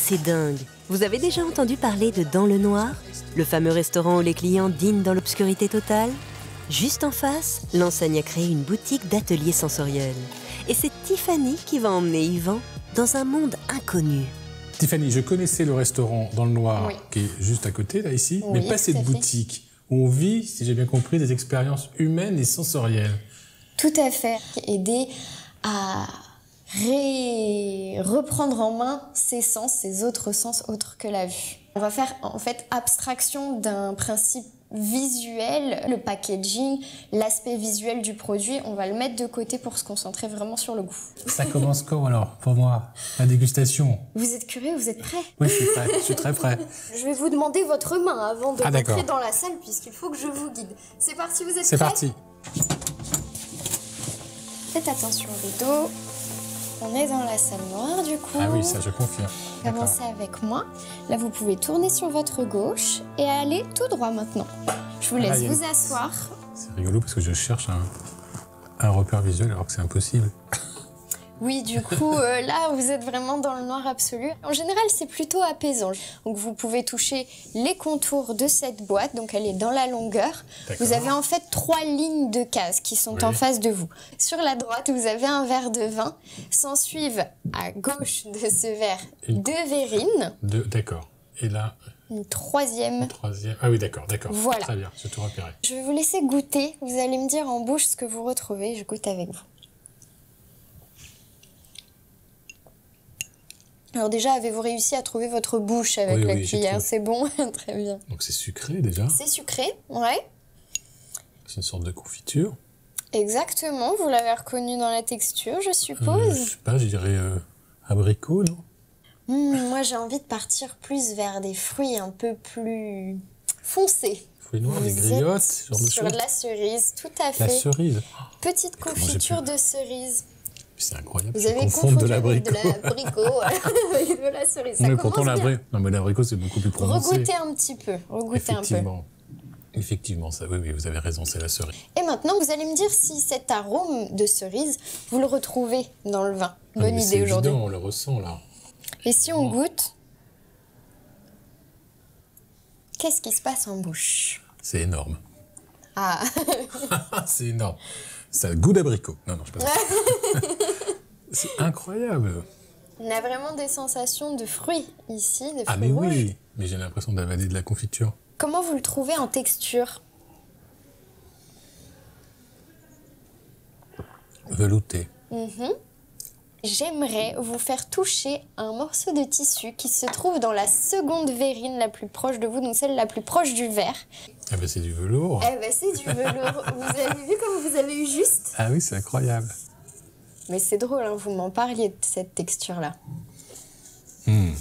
c'est dingue! Vous avez déjà entendu parler de Dans le Noir? Le fameux restaurant où les clients dînent dans l'obscurité totale? Juste en face, l'enseigne a créé une boutique d'ateliers sensoriels. Et c'est Tiffany qui va emmener Yvan dans un monde inconnu. Tiffany, je connaissais le restaurant Dans le Noir, oui, qui est juste à côté, là, ici, oui, mais pas cette boutique où on vit, si j'ai bien compris, des expériences humaines et sensorielles. Tout à fait. Aider à reprendre en main ses sens, ses autres sens autres que la vue. On va faire en fait abstraction d'un principe visuel, le packaging, l'aspect visuel du produit, on va le mettre de côté pour se concentrer vraiment sur le goût. Ça commence quand alors, pour moi, la dégustation? Vous êtes curieux, vous êtes prêt? Oui, je suis prêt, je suis très prêt. Je vais vous demander votre main avant de rentrer dans la salle puisqu'il faut que je vous guide. C'est parti, vous êtes prêts? C'est parti. Faites attention au rideau. On est dans la salle noire du coup. Ah oui, ça je confirme. Commencez avec moi. Là, vous pouvez tourner sur votre gauche et aller tout droit maintenant. Je vous laisse vous asseoir. C'est rigolo parce que je cherche un repère visuel alors que c'est impossible. Oui, du coup, là, vous êtes vraiment dans le noir absolu. En général, c'est plutôt apaisant. Donc, vous pouvez toucher les contours de cette boîte. Donc, elle est dans la longueur. Vous avez en fait 3 lignes de cases qui sont en face de vous. Sur la droite, vous avez un verre de vin. S'en suivent, à gauche de ce verre, 2 verrines. D'accord. Et là... Une troisième. Ah oui, d'accord. Voilà. Très bien, j'ai tout repéré. Je vais vous laisser goûter. Vous allez me dire en bouche ce que vous retrouvez. Je goûte avec vous. Alors déjà, avez-vous réussi à trouver votre bouche avec la cuillère? C'est bon. Très bien. Donc c'est sucré déjà? C'est sucré, ouais. C'est une sorte de confiture? Exactement, vous l'avez reconnu dans la texture, je suppose. Je sais pas, je dirais abricot, non? Moi, j'ai envie de partir plus vers des fruits un peu plus foncés. Fruits noirs, des griottes, sur de la cerise, tout à fait. La cerise? Petite confiture de cerise. C'est incroyable. Vous avez confondu de l'abricot avec de la cerise. Ça mais pourtant, l'abricot, c'est beaucoup plus prononcé. Regoutez un petit peu. Effectivement, ça, oui, vous avez raison, c'est la cerise. Et maintenant, vous allez me dire si cet arôme de cerise, vous le retrouvez dans le vin. Bonne idée aujourd'hui. On le ressent, là. Et si on goûte, qu'est-ce qui se passe en bouche? C'est énorme. Ah. C'est énorme. Ça a le goût d'abricot. Non, je sais pas. C'est incroyable. On a vraiment des sensations de fruits ici, des fruits Ah mais rouges. Oui, mais j'ai l'impression d'avaler de la confiture. Comment vous le trouvez en texture? Velouté. J'aimerais vous faire toucher un morceau de tissu qui se trouve dans la seconde verrine la plus proche de vous, donc celle la plus proche du verre. Eh ben c'est du velours. Eh ben c'est du velours. Vous avez vu comme vous avez eu juste? Ah oui, c'est incroyable. Mais c'est drôle, hein, vous m'en parliez de cette texture-là. Donc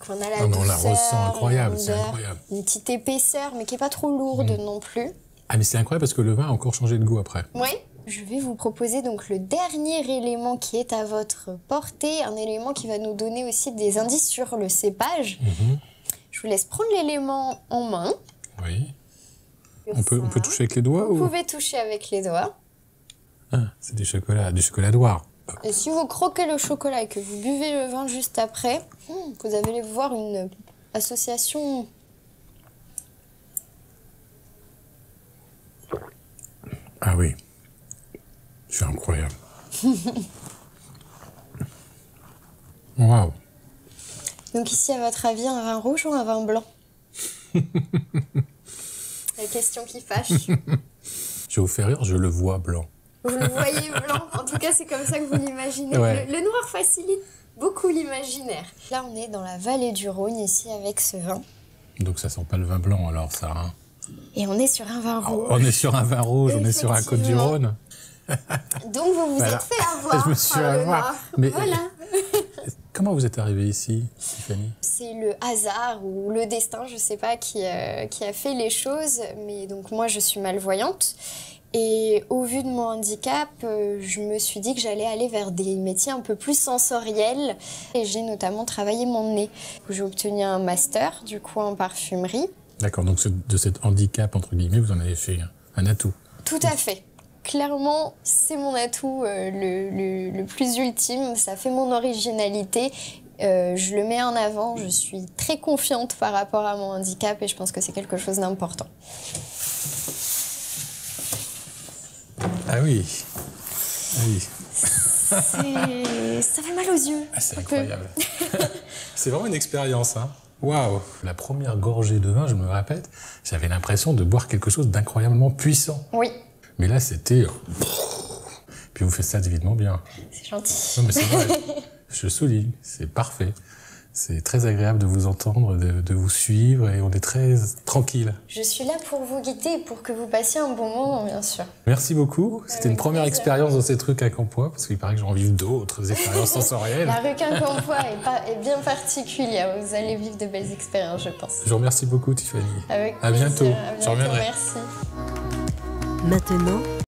on a la douceur, on la ressent incroyable, c'est incroyable. Une petite épaisseur, mais qui n'est pas trop lourde non plus. Ah mais c'est incroyable parce que le vin a encore changé de goût après. Oui. Je vais vous proposer donc le dernier élément qui est à votre portée, un élément qui va nous donner aussi des indices sur le cépage. Je vous laisse prendre l'élément en main. Oui. On peut toucher avec les doigts? Vous pouvez toucher avec les doigts. Ah, c'est du chocolat noir. Et si vous croquez le chocolat et que vous buvez le vin juste après, vous allez voir une association. Ah oui. C'est incroyable. Waouh. Donc ici, à votre avis, un vin rouge ou un vin blanc? La question qui fâche. Je vais vous faire rire, je le vois blanc. Vous le voyez blanc? En tout cas, c'est comme ça que vous l'imaginez. Ouais. Le noir facilite beaucoup l'imaginaire. Là, on est dans la vallée du Rhône, ici, avec ce vin. Donc ça sent pas le vin blanc, alors, ça, hein? Et on est sur un vin rouge. On est sur un vin rouge, on est sur un Côte du Rhône. Donc vous vous êtes fait avoir. Je me suis avoir. Mais voilà. Comment vous êtes arrivée ici, Tiffany? C'est le hasard ou le destin, je sais pas, qui a fait les choses. Mais donc moi, je suis malvoyante. Et au vu de mon handicap, je me suis dit que j'allais aller vers des métiers un peu plus sensoriels. Et j'ai notamment travaillé mon nez. J'ai obtenu un master, du coup, en parfumerie. D'accord, donc de cet handicap, entre guillemets, vous en avez fait un atout. Tout à fait. Clairement, c'est mon atout le plus ultime. Ça fait mon originalité. Je le mets en avant, je suis très confiante par rapport à mon handicap et je pense que c'est quelque chose d'important. Ah oui. Ah oui. Ça fait mal aux yeux. Ah, c'est incroyable. C'est vraiment une expérience, hein. Waouh! La première gorgée de vin, je me répète, j'avais l'impression de boire quelque chose d'incroyablement puissant. Oui. Mais là, c'était... Puis vous faites ça divinement bien. C'est gentil. Non, mais c'est vrai. Je souligne, c'est parfait. C'est très agréable de vous entendre, de vous suivre et on est très tranquille. Je suis là pour vous guider et pour que vous passiez un bon moment, bien sûr. Merci beaucoup. C'était une première expérience dans ces trucs à Campois, parce qu'il paraît que j'en vive d'autres expériences sensorielles. La rue Quincampoix est bien particulière. Vous allez vivre de belles expériences, je pense. Je vous remercie beaucoup, Tiffany. Avec plaisir. À bientôt. Je reviendrai. Merci. Maintenant,